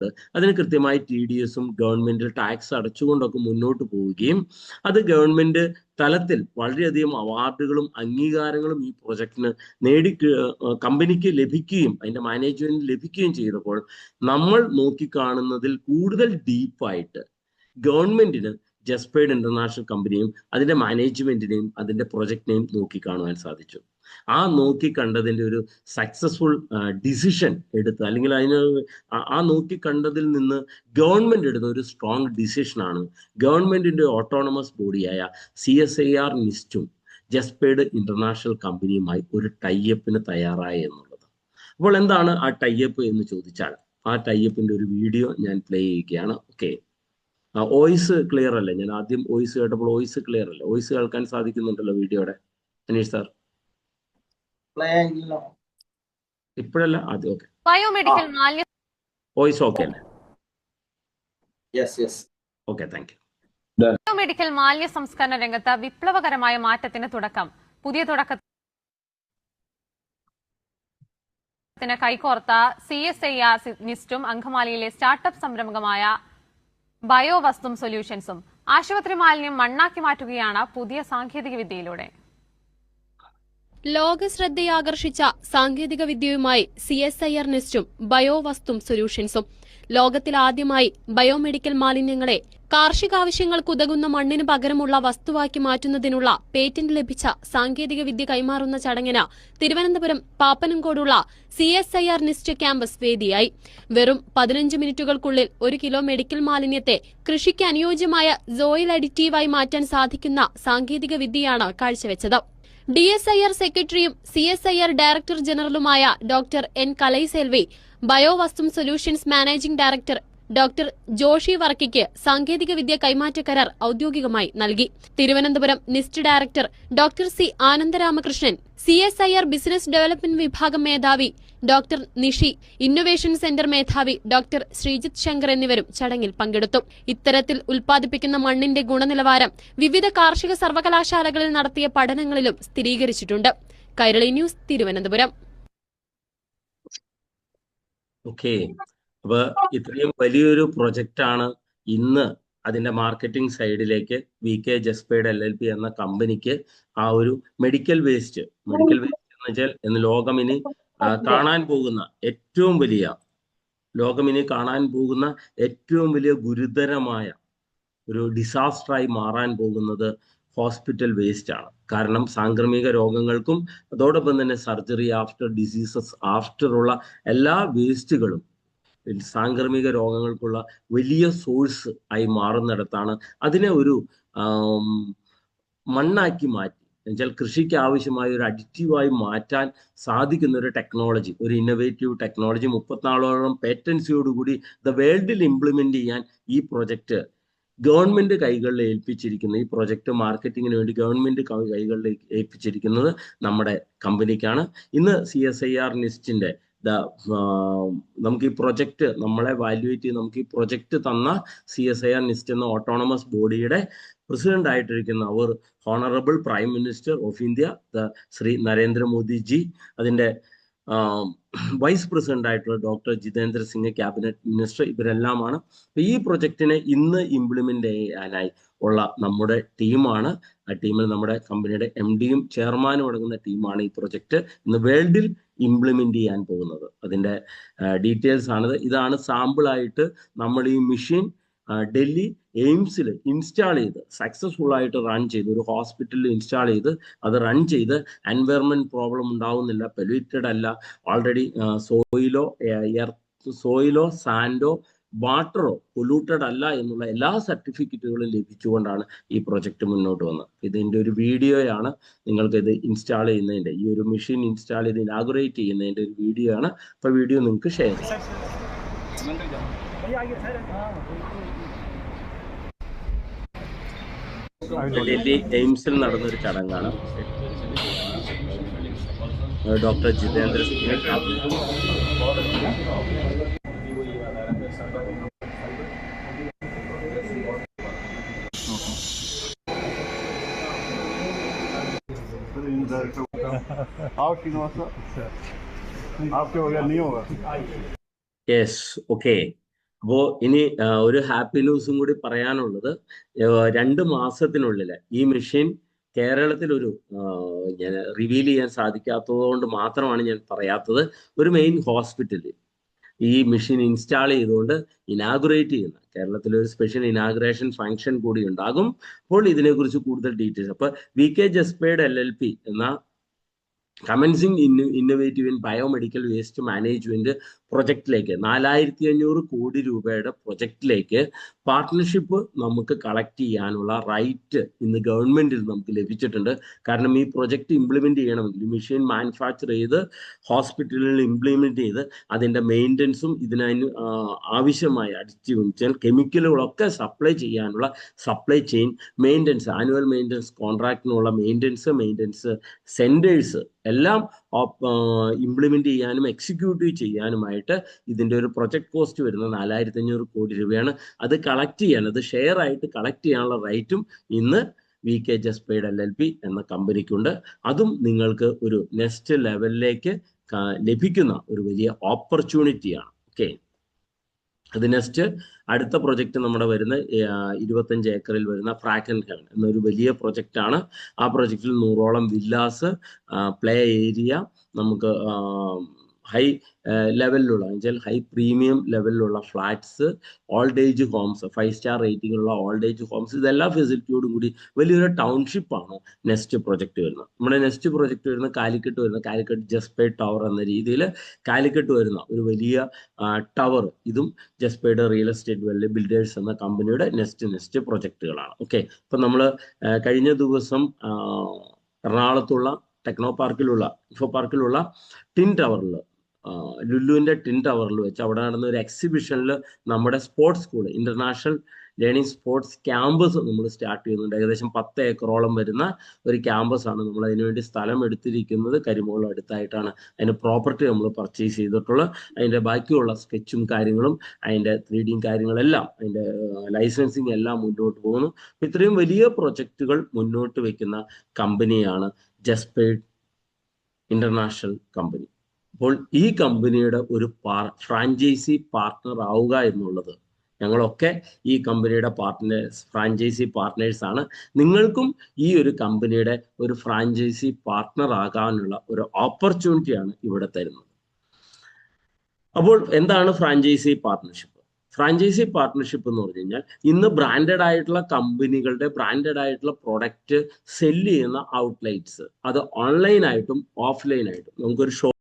സമയത്ത് അതിന് കൃത്യമായി TDS-ഉം ഗവൺമെൻറ് ടാക്സ് അടച്ചുകൊണ്ടൊക്കെ മുന്നോട്ട് പോവുകയും അത് ഗവൺമെൻറ് തലത്തിൽ വളരെയധികം അവാർഡുകളും അംഗീകാരങ്ങളും ഈ പ്രൊജക്ടിന് കമ്പനിക്ക് ലഭിക്കുകയും അതിൻ്റെ മാനേജ്മെൻറ്റിന് ലഭിക്കുകയും ചെയ്തപ്പോൾ നമ്മൾ നോക്കിക്കാണുന്നതിൽ കൂടുതൽ ഡീപ്പായിട്ട് ഗവൺമെൻറ്റിന് ജസ്പേഡ് ഇന്റർനാഷണൽ കമ്പനിയും അതിൻ്റെ മാനേജ്മെൻറ്റിനെയും അതിൻ്റെ പ്രൊജക്റ്റിനെയും നോക്കിക്കാണുവാൻ സാധിച്ചു. ആ നോക്കിക്കണ്ടതിൻ്റെ ഒരു സക്സസ്ഫുൾ ഡിസിഷൻ എടുത്ത് അല്ലെങ്കിൽ ആ നോക്കിക്കണ്ടതിൽ നിന്ന് ഗവൺമെൻറ് എടുത്ത ഒരു സ്ട്രോങ് ഡിസിഷനാണ് ഗവൺമെൻറ്റിൻ്റെ ഓട്ടോണമസ് ബോഡിയായ CSIR NIST-ഉം ജസ്പേഡ് ഇന്റർനാഷണൽ കമ്പനിയുമായി ഒരു ടൈഅപ്പിന് തയ്യാറായി എന്നുള്ളത്. അപ്പോൾ എന്താണ് ആ ടൈഅപ്പ് എന്ന് ചോദിച്ചാൽ ആ ടൈഅപ്പിൻ്റെ ഒരു വീഡിയോ ഞാൻ പ്ലേ ചെയ്യുകയാണ്. ഓക്കെ, വോയിസ് ക്ലിയർ അല്ലേ? ഞാൻ ആദ്യം വോയിസ് കേട്ടപ്പോൾ വോയിസ് ക്ലിയർ അല്ലേ? വോയിസ് കേൾക്കാൻ സാധിക്കുന്നുണ്ടല്ലോ വീഡിയോയുടെ? അനീഷ് സാർ ഇപ്പോഴല്ല, ആദ്യം. ഓക്കെ, ബയോമെഡിക്കൽ വോയിസ് ഓക്കെ അല്ലേ? Okay, thank you. ബയോമെഡിക്കൽ മാലിന്യ സംസ്കരണ രംഗത്ത് വിപ്ലവകരമായ മാറ്റത്തിന് തുടക്കം. പുതിയ തുടക്കത്തിന് കൈകോർത്ത CSIR NIST-ഉം അങ്കമാലിയിലെ സ്റ്റാർട്ടപ്പ് സംരംഭമായ ബയോവസ്തും സൊല്യൂഷൻസും ആശുപത്രി മാലിന്യം മണ്ണാക്കി മാറ്റുകയാണ് പുതിയ സാങ്കേതിക വിദ്യയിലൂടെ. ലോക ശ്രദ്ധയാകർഷിച്ച സാങ്കേതിക വിദ്യയുമായി CSIR NIST-ഉം ബയോവസ്തും സൊല്യൂഷൻസും ലോകത്തിലാദ്യമായി ബയോമെഡിക്കൽ മാലിന്യങ്ങളെ കാർഷികാവശ്യങ്ങൾക്കുതകുന്ന മണ്ണിന് പകരമുള്ള വസ്തുവാക്കി മാറ്റുന്നതിനുള്ള പേറ്റന്റ് ലഭിച്ച സാങ്കേതിക വിദ്യ കൈമാറുന്ന ചടങ്ങിന് തിരുവനന്തപുരം പാപ്പനംകോടുള്ള CSIR NIST ക്യാമ്പസ് വേദിയായി. വെറും 15 മിനിറ്റുകൾക്കുള്ളിൽ 1 കിലോ മെഡിക്കൽ മാലിന്യത്തെ കൃഷിക്ക് അനുയോജ്യമായ സോയിൽ അഡിറ്റീവായി മാറ്റാൻ സാധിക്കുന്ന സാങ്കേതിക വിദ്യയാണ് കാഴ്ചവെച്ചത്. DSIR സെക്രട്ടറിയും CSIR ഡയറക്ടർ ജനറലുമായ ഡോക്ടർ N കലൈസെൽവി, ബയോവസ്തും solutions managing director doctor Joshi വർക്കിക്ക് സാങ്കേതിക വിദ്യ കൈമാറ്റ കരാർ ഔദ്യോഗികമായി നൽകി. Thiruvananthapuram NIST director doctor C Anandaramakrishnan, CSIR business development വിഭാഗം മേധാവി ഡോക്ടർ നിഷി, ഇന്നൊവേഷൻ സെന്റർ മേധാവി ഡോക്ടർ ശ്രീജിത്ത് ശങ്കർ എന്നിവരും ചടങ്ങിൽ പങ്കെടുത്തു. ഇത്തരത്തിൽ ഉൽപ്പാദിപ്പിക്കുന്ന മണ്ണിന്റെ ഗുണനിലവാരം വിവിധ കാർഷിക സർവകലാശാലകളിൽ നടത്തിയ പഠനങ്ങളിലും സ്ഥിരീകരിച്ചിട്ടുണ്ട്. കൈരളി ന്യൂസ്, തിരുവനന്തപുരം. ഓക്കെ, അപ്പൊ ഇത്രയും വലിയൊരു പ്രൊജക്റ്റാണ് ഇന്ന് അതിന്റെ മാർക്കറ്റിംഗ് സൈഡിലേക്ക് VK ജസ്പേഡ് LLP എന്ന കമ്പനിക്ക് ആ ഒരു മെഡിക്കൽ വേസ്റ്റ് എന്ന് വെച്ചാൽ ലോകമിനി കാണാൻ പോകുന്ന ഏറ്റവും വലിയ ഗുരുതരമായ ഒരു ഡിസാസ്റ്ററായി മാറാൻ പോകുന്നത് ഹോസ്പിറ്റൽ വേസ്റ്റ് ആണ്. കാരണം സാംക്രമിക രോഗങ്ങൾക്കും അതോടൊപ്പം തന്നെ സർജറി ആഫ്റ്റർ ഡിസീസസ് ആഫ്റ്ററുള്ള എല്ലാ വേസ്റ്റുകളും സാംക്രമിക രോഗങ്ങൾക്കുള്ള വലിയ സോഴ്സ് ആയി മാറുന്നിടത്താണ് അതിനെ ഒരു മണ്ണാക്കി മാറ്റി എന്നുവെച്ചാൽ കൃഷിക്ക് ആവശ്യമായ ഒരു അഡിറ്റീവായി മാറ്റാൻ സാധിക്കുന്ന ഒരു ടെക്നോളജി, ഒരു ഇന്നോവേറ്റീവ് ടെക്നോളജി 34ഓളം പേറ്റൻസിയോടുകൂടി വേൾഡിൽ ഇംപ്ലിമെന്റ് ചെയ്യാൻ ഈ പ്രൊജക്ട് ഗവൺമെന്റ് കൈകളിൽ ഏൽപ്പിച്ചിരിക്കുന്നത്, ഈ പ്രൊജക്ട് മാർക്കറ്റിങ്ങിന് വേണ്ടി ഗവൺമെന്റ് കൈകളിൽ ഏൽപ്പിച്ചിരിക്കുന്നത് നമ്മുടെ കമ്പനിക്കാണ്. ഇന്ന് CSIR NIST-ന്റെ നമുക്ക് ഈ പ്രൊജക്ട് നമ്മളെ വാല്യുവേറ്റ് ചെയ്ത് നമുക്ക് ഈ പ്രൊജക്ട് തന്ന CSIR NIST എന്ന ഓട്ടോണമസ് ബോഡിയുടെ പ്രസിഡന്റ് ആയിട്ടിരിക്കുന്ന അവർ honourable prime minister of India Shri Narendra Modi ji, അതിൻ്റെ വൈസ് പ്രസിഡന്റ് ആയിട്ടുള്ള doctor Jitendra Singh cabinet minister, ഇവരെല്ലാമാണ്. ഈ പ്രൊജക്ടിനെ ഇന്ന് ഇംപ്ലിമെന്റ് ചെയ്യാനായി ഉള്ള നമ്മുടെ ടീമാണ്. ആ ടീമിൽ നമ്മുടെ കമ്പനിയുടെ MD-യും ചെയർമാനും അടങ്ങുന്ന ടീമാണ് ഈ പ്രൊജക്ട് ഇന്ന് വേൾഡിൽ ഇംപ്ലിമെന്റ് ചെയ്യാൻ പോകുന്നത്. അതിൻ്റെ ഡീറ്റെയിൽസ് ആണിത്. ഇതാണ് സാമ്പിളായിട്ട് നമ്മൾ ഈ മെഷീൻ ഡൽഹി എയിംസിൽ ഇൻസ്റ്റാൾ ചെയ്ത് സക്സസ്ഫുൾ ആയിട്ട് റൺ ചെയ്ത്, ഒരു ഹോസ്പിറ്റലിൽ ഇൻസ്റ്റാൾ ചെയ്ത് അത് റൺ ചെയ്ത് എൻവയറമെന്റ് പ്രോബ്ലം ഉണ്ടാവുന്നില്ല, പൊല്യൂറ്റഡ് അല്ല, ഓൾറെഡി സോയിലോ സാൻഡോ വാട്ടറോ പൊല്യൂട്ടഡ് അല്ല എന്നുള്ള എല്ലാ സർട്ടിഫിക്കറ്റുകളും ലഭിച്ചുകൊണ്ടാണ് ഈ പ്രൊജക്ട് മുന്നോട്ട് വന്നത്. ഇതിൻ്റെ ഒരു വീഡിയോയാണ് നിങ്ങൾക്ക് ഇത് ഇൻസ്റ്റാൾ ചെയ്യുന്നതിൻ്റെ, ഈ ഒരു മെഷീൻ ഇൻസ്റ്റാൾ ചെയ്ത് ഇനാഗുറേറ്റ് ചെയ്യുന്നതിൻ്റെ ഒരു വീഡിയോ ആണ്. അപ്പോൾ വീഡിയോ നിങ്ങൾക്ക് ഷെയർ ചെയ്യാം. ഡൽഹി എയിംസിൽ നടന്നൊരു ചടങ്ങാണ്. Doctor Jitendra Singh yes, okay. അപ്പോൾ ഇനി ഒരു ഹാപ്പി ന്യൂസും കൂടി പറയാനുള്ളത്, 2 മാസത്തിനുള്ളിൽ ഈ മെഷീൻ കേരളത്തിൽ ഞാൻ റിവീൽ ചെയ്യാൻ സാധിക്കാത്തത് കൊണ്ട് മാത്രമാണ് ഞാൻ പറയാത്തത്, ഒരു മെയിൻ ഹോസ്പിറ്റലിൽ ഈ മെഷീൻ ഇൻസ്റ്റാൾ ചെയ്തുകൊണ്ട് ഇനാഗുറേറ്റ് ചെയ്യുന്ന കേരളത്തിലെ ഒരു സ്പെഷ്യൽ ഇനാഗുറേഷൻ ഫംഗ്ഷൻ കൂടി ഉണ്ടാകും. അപ്പോൾ ഇതിനെക്കുറിച്ച് കൂടുതൽ ഡീറ്റെയിൽസ്, അപ്പോൾ VK ജസ്പേഡ് LLP എന്ന commencing innovative in biomedical waste management പ്രൊജക്റ്റിലേക്ക് 4500 കോടി രൂപയുടെ പ്രൊജക്റ്റിലേക്ക് പാർട്ട്ണർഷിപ്പ് നമുക്ക് കളക്ട് ചെയ്യാനുള്ള റൈറ്റ് ഇന്ന് ഗവൺമെന്റിൽ നമുക്ക് ലഭിച്ചിട്ടുണ്ട്. കാരണം ഈ പ്രൊജക്റ്റ് ഇംപ്ലിമെന്റ് ചെയ്യണമെങ്കിൽ മെഷീൻ മാനുഫാക്ചർ ചെയ്ത് ഹോസ്പിറ്റലിൽ ഇംപ്ലിമെന്റ് ചെയ്ത് അതിൻ്റെ മെയിൻ്റനൻസും ഇതിനു ആവശ്യമായ അഡിറ്റീവ് കെമിക്കലുകളൊക്കെ സപ്ലൈ ചെയ്യാനുള്ള supply chain maintenance, annual maintenance കോൺട്രാക്റ്റിനുള്ള മെയിൻ്റനൻസ് സെന്റേഴ്സ് എല്ലാം ഇംപ്ലിമെന്റ് ചെയ്യാനും എക്സിക്യൂട്ടീവ് ചെയ്യാനുമായിട്ട് ഇതിൻ്റെ ഒരു പ്രൊജക്ട് കോസ്റ്റ് വരുന്നത് 4500 കോടി രൂപയാണ്. അത് കളക്ട് ചെയ്യാൻ, അത് ഷെയർ ആയിട്ട് കളക്ട് ചെയ്യാനുള്ള റൈറ്റും ഇന്ന് VK ജസ്പേഡ് LLP എന്ന കമ്പനിക്കുണ്ട്. അതും നിങ്ങൾക്ക് ഒരു നെക്സ്റ്റ് ലെവലിലേക്ക് ലഭിക്കുന്ന ഒരു വലിയ ഓപ്പർച്യൂണിറ്റിയാണ്. ഓക്കെ, അത് നെക്സ്റ്റ് അടുത്ത പ്രൊജക്റ്റ് നമ്മുടെ വരുന്ന 25 ഏക്കറിൽ വരുന്ന ഫ്രാക്കൻ ഹെവൻ എന്നൊരു വലിയ പ്രൊജക്റ്റാണ്. ആ പ്രൊജക്റ്റിൽ 100ഓളം വില്ലാസ്, പ്ലേ ഏരിയ, നമുക്ക് ഹൈ ലെവലിലുള്ള എന്നുവെച്ചാൽ ഹൈ പ്രീമിയം ലെവലിലുള്ള flats, old age homes, 5 star റേറ്റിംഗുള്ള ഓൾഡ് ഏജ് ഹോംസ്, ഇതെല്ലാ ഫെസിലിറ്റിയോടും കൂടി വലിയൊരു ടൗൺഷിപ്പാണ് നെക്സ്റ്റ് പ്രൊജക്റ്റ് വരുന്നത്. നമ്മുടെ നെക്സ്റ്റ് പ്രൊജക്റ്റ് വരുന്ന കാലിക്കറ്റ് ജസ്പേഡ് ടവർ എന്ന രീതിയിൽ കാലിക്കറ്റ് വരുന്ന ഒരു വലിയ ടവർ, ഇതും ജസ്പേഡ് റിയൽ എസ്റ്റേറ്റ് ബിൽഡേഴ്സ് എന്ന കമ്പനിയുടെ നെക്സ്റ്റ് പ്രൊജക്റ്റുകളാണ്. ഓക്കെ, ഇപ്പം നമ്മൾ കഴിഞ്ഞ ദിവസം എറണാകുളത്തുള്ള ടെക്നോ പാർക്കിലുള്ള ഇൻഫോ പാർക്കിലുള്ള ടിൻ ടവറിൽ, ലുലുവിൻ്റെ ടിൻ ടവറിൽ വെച്ച് അവിടെ നടന്ന ഒരു എക്സിബിഷനിൽ നമ്മുടെ sports school, international learning sports campus നമ്മൾ സ്റ്റാർട്ട് ചെയ്യുന്നുണ്ട്. ഏകദേശം 10 ഏക്കറോളം വരുന്ന ഒരു ക്യാമ്പസാണ്. നമ്മൾ അതിനുവേണ്ടി സ്ഥലം എടുത്തിരിക്കുന്നത് കരിമോളം അടുത്തായിട്ടാണ്. അതിന് പ്രോപ്പർട്ടി നമ്മൾ പർച്ചേസ് ചെയ്തിട്ടുള്ളത്. അതിൻ്റെ ബാക്കിയുള്ള സ്കെച്ചും കാര്യങ്ങളും അതിൻ്റെ 3D കാര്യങ്ങളെല്ലാം, അതിൻ്റെ ലൈസൻസിങ് എല്ലാം മുന്നോട്ട് പോകുന്നു. ഇത്രയും വലിയ പ്രൊജക്റ്റുകൾ മുന്നോട്ട് വയ്ക്കുന്ന കമ്പനിയാണ് ജസ്പേഡ് ഇന്റർനാഷണൽ കമ്പനി. അപ്പോൾ ഈ കമ്പനിയുടെ ഒരു ഫ്രാഞ്ചൈസി പാർട്ട്ണർ ആവുക എന്നുള്ളത്, ഞങ്ങളൊക്കെ ഈ കമ്പനിയുടെ ഫ്രാഞ്ചൈസി പാർട്ട്നേഴ്സാണ്. നിങ്ങൾക്കും ഈ ഒരു കമ്പനിയുടെ ഒരു ഫ്രാഞ്ചൈസി പാർട്ട്ണർ ആകാനുള്ള ഒരു ഓപ്പർച്യൂണിറ്റിയാണ് ഇവിടെ തരുന്നത്. അപ്പോൾ എന്താണ് ഫ്രാഞ്ചൈസി പാർട്ട്ണർഷിപ്പ്? ഫ്രാഞ്ചൈസി പാർട്ട്ണർഷിപ്പ് എന്ന് പറഞ്ഞു കഴിഞ്ഞാൽ ഇന്ന് ബ്രാൻഡഡ് ആയിട്ടുള്ള കമ്പനികളുടെ ബ്രാൻഡഡ് ആയിട്ടുള്ള പ്രൊഡക്റ്റ് സെല്ല് ചെയ്യുന്ന ഔട്ട്ലെറ്റ്സ്, അത് ഓൺലൈനായിട്ടും ഓഫ്ലൈനായിട്ടും, നമുക്കൊരു